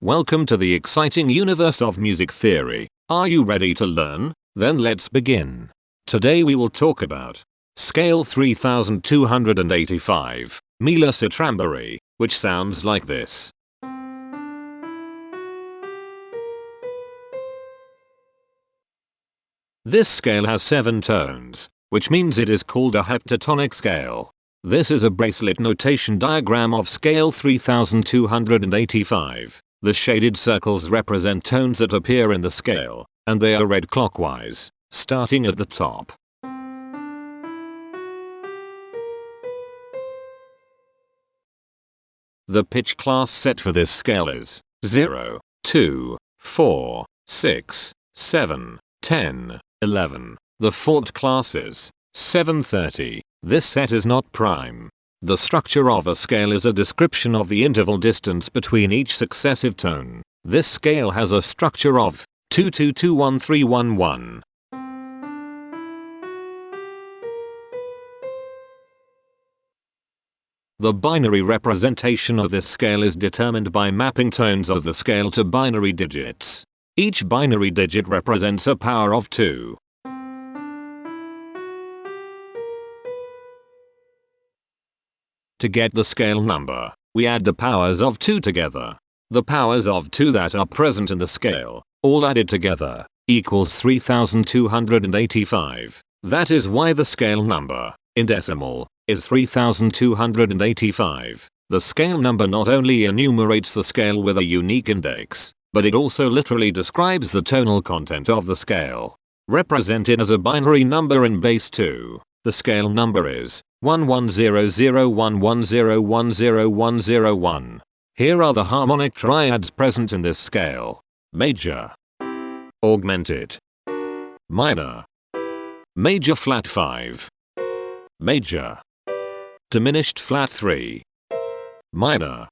Welcome to the exciting universe of music theory. Are you ready to learn? Then let's begin. Today we will talk about Scale 3285, Mila Citrambury, which sounds like this. This scale has 7 tones, which means it is called a heptatonic scale. This is a bracelet notation diagram of scale 3285. The shaded circles represent tones that appear in the scale, and they are read clockwise, starting at the top. The pitch class set for this scale is 0, 2, 4, 6, 7, 10, 11. The Fort class is 730. This set is not prime. The structure of a scale is a description of the interval distance between each successive tone. This scale has a structure of 2221311. The binary representation of this scale is determined by mapping tones of the scale to binary digits. Each binary digit represents a power of 2. To get the scale number, we add the powers of 2 together. The powers of 2 that are present in the scale, all added together, equals 3285. That is why the scale number, in decimal, is 3285. The scale number not only enumerates the scale with a unique index, but it also literally describes the tonal content of the scale. Represented as a binary number in base 2, the scale number is 110011010101. Here are the harmonic triads present in this scale. Major, augmented, minor, major flat 5, major, diminished flat 3, minor.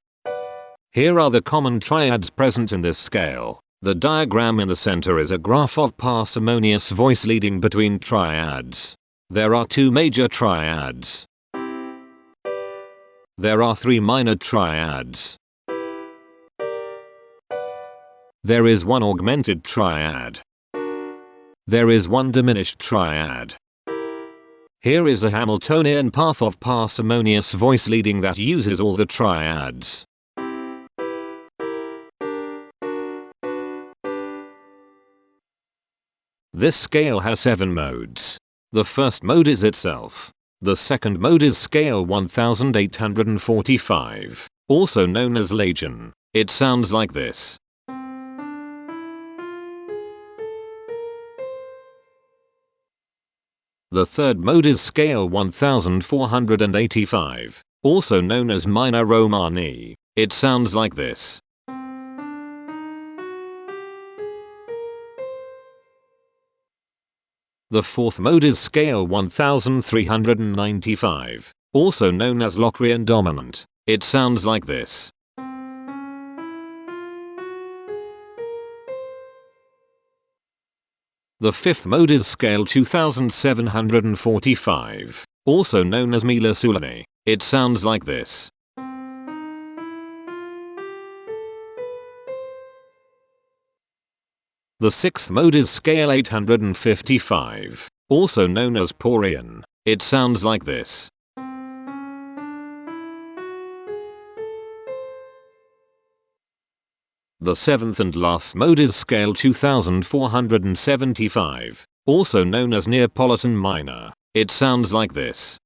Here are the common triads present in this scale. The diagram in the center is a graph of parsimonious voice leading between triads. There are 2 major triads. There are 3 minor triads. There is 1 augmented triad. There is 1 diminished triad. Here is a Hamiltonian path of parsimonious voice leading that uses all the triads. This scale has 7 modes. The first mode is itself. The second mode is scale 1845, also known as Lajan. It sounds like this. The third mode is scale 1485, also known as minor Romani. It sounds like this. The fourth mode is scale 1395, also known as Locrian dominant. It sounds like this. The fifth mode is scale 2745, also known as Mila Sulami. It sounds like this. The sixth mode is scale 855, also known as Porian. It sounds like this. The seventh and last mode is scale 2475, also known as Neapolitan minor. It sounds like this.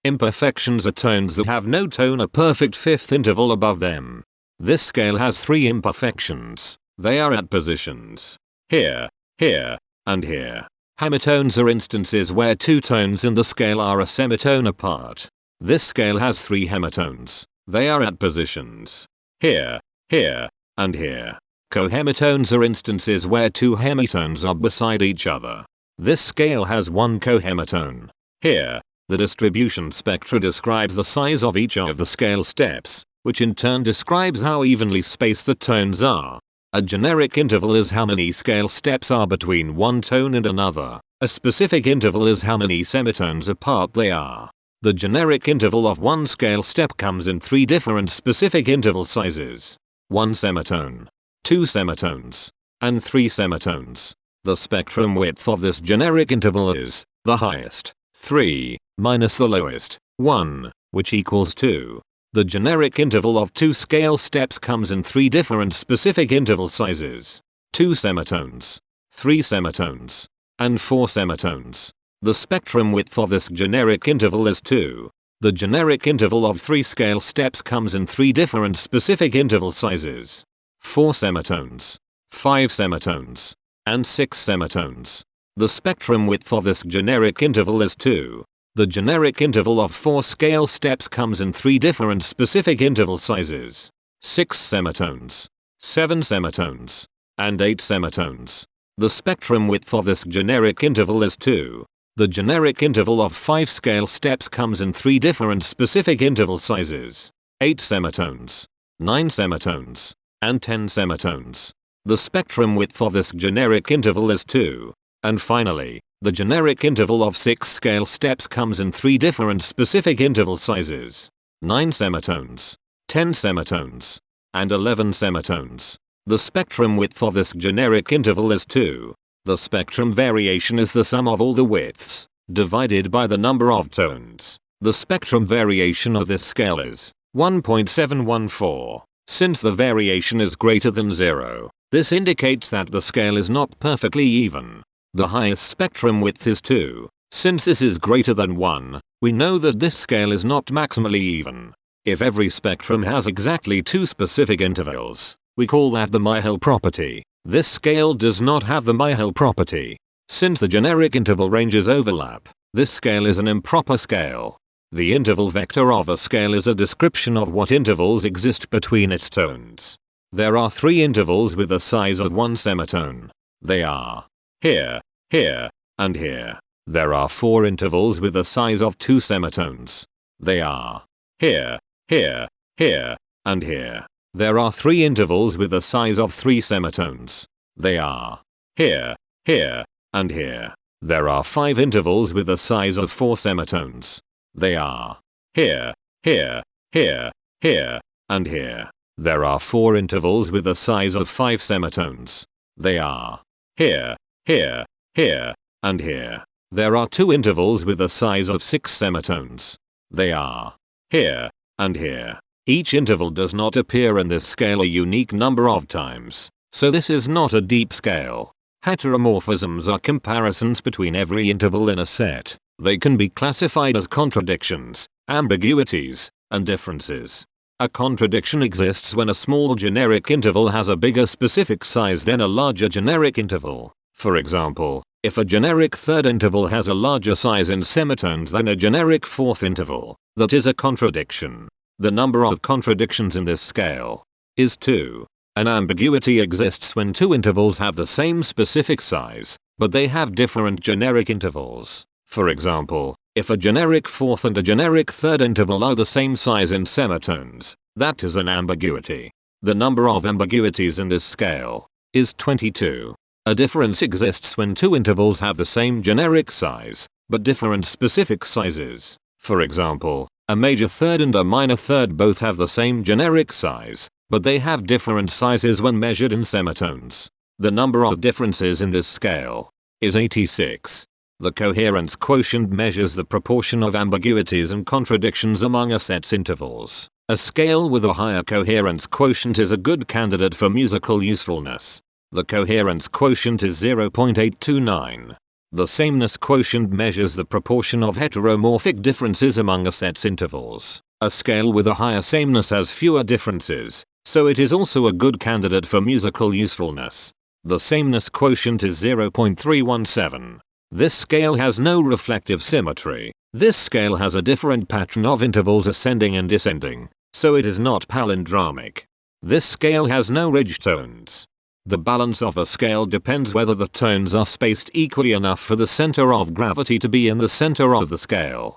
Imperfections are tones that have no tone or perfect fifth interval above them. This scale has 3 imperfections. They are at positions here, here, and here. Hemitones are instances where 2 tones in the scale are a semitone apart. This scale has 3 hemitones. They are at positions here, here, and here. Cohemitones are instances where 2 hemitones are beside each other. This scale has 1 cohemitone here. The distribution spectra describes the size of each of the scale steps, which in turn describes how evenly spaced the tones are. A generic interval is how many scale steps are between one tone and another. A specific interval is how many semitones apart they are. The generic interval of one scale step comes in 3 different specific interval sizes. 1 semitone, 2 semitones, and 3 semitones. The spectrum width of this generic interval is the highest, 3, minus the lowest, 1, which equals 2. The generic interval of 2 scale steps comes in 3 different specific interval sizes. 2 semitones, 3 semitones, and 4 semitones. The spectrum width of this generic interval is 2. The generic interval of 3 scale steps comes in 3 different specific interval sizes. 4 semitones, 5 semitones, and 6 semitones. The spectrum width of this generic interval is 2. The generic interval of 4 scale steps comes in 3 different specific interval sizes. 6 semitones, 7 semitones, and 8 semitones. The spectrum width of this generic interval is 2. The generic interval of 5 scale steps comes in 3 different specific interval sizes. 8 semitones, 9 semitones, and 10 semitones. The spectrum width of this generic interval is 2. And finally, the generic interval of 6 scale steps comes in 3 different specific interval sizes. 9 semitones, 10 semitones, and 11 semitones. The spectrum width of this generic interval is 2. The spectrum variation is the sum of all the widths, divided by the number of tones. The spectrum variation of this scale is 1.714. Since the variation is greater than 0, this indicates that the scale is not perfectly even. The highest spectrum width is 2. Since this is greater than 1, we know that this scale is not maximally even. If every spectrum has exactly 2 specific intervals, we call that the Myhill property. This scale does not have the Myhill property. Since the generic interval ranges overlap, this scale is an improper scale. The interval vector of a scale is a description of what intervals exist between its tones. There are 3 intervals with the size of 1 semitone. They are here, here, and here. There are 4 intervals with the size of 2 semitones. They are here, here, here, and here. There are 3 intervals with the size of 3 semitones. They are here, here, and here. There are 5 intervals with the size of 4 semitones. They are here, here, here, here, and here. There are 4 intervals with the size of 5 semitones. They are here, here, here, and here. There are 2 intervals with the size of 6 semitones. They are here, and here. Each interval does not appear in this scale a unique number of times, so this is not a deep scale. Heteromorphisms are comparisons between every interval in a set. They can be classified as contradictions, ambiguities, and differences. A contradiction exists when a small generic interval has a bigger specific size than a larger generic interval. For example, if a generic third interval has a larger size in semitones than a generic fourth interval, that is a contradiction. The number of contradictions in this scale is 2. An ambiguity exists when 2 intervals have the same specific size, but they have different generic intervals. For example, if a generic fourth and a generic third interval are the same size in semitones, that is an ambiguity. The number of ambiguities in this scale is 22. A difference exists when 2 intervals have the same generic size, but different specific sizes. For example, a major third and a minor third both have the same generic size, but they have different sizes when measured in semitones. The number of differences in this scale is 86. The coherence quotient measures the proportion of ambiguities and contradictions among a set's intervals. A scale with a higher coherence quotient is a good candidate for musical usefulness. The coherence quotient is 0.829. The sameness quotient measures the proportion of heteromorphic differences among a set's intervals. A scale with a higher sameness has fewer differences, so it is also a good candidate for musical usefulness. The sameness quotient is 0.317. This scale has no reflective symmetry. This scale has a different pattern of intervals ascending and descending, so it is not palindromic. This scale has no ridge tones. The balance of a scale depends whether the tones are spaced equally enough for the center of gravity to be in the center of the scale.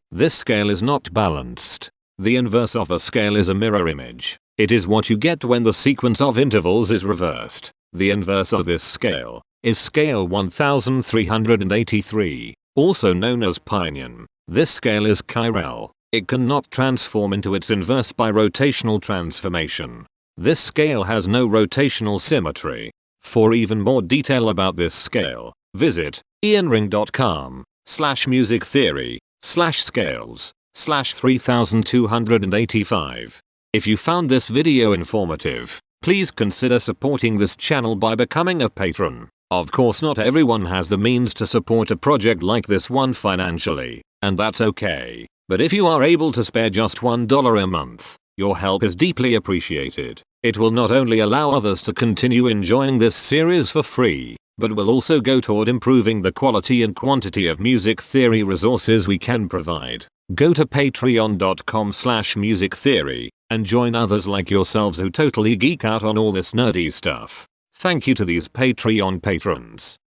This scale is not balanced. The inverse of a scale is a mirror image. It is what you get when the sequence of intervals is reversed. The inverse of this scale is scale 1383, also known as Pinyin. This scale is chiral. It cannot transform into its inverse by rotational transformation. This scale has no rotational symmetry. For even more detail about this scale, visit ianring.com/musictheory/scales/3285. If you found this video informative, please consider supporting this channel by becoming a patron. Of course, not everyone has the means to support a project like this one financially, and that's okay. But if you are able to spare just $1 a month, your help is deeply appreciated. It will not only allow others to continue enjoying this series for free, but will also go toward improving the quality and quantity of music theory resources we can provide. Go to patreon.com/musictheory and join others like yourselves who totally geek out on all this nerdy stuff. Thank you to these Patreon patrons.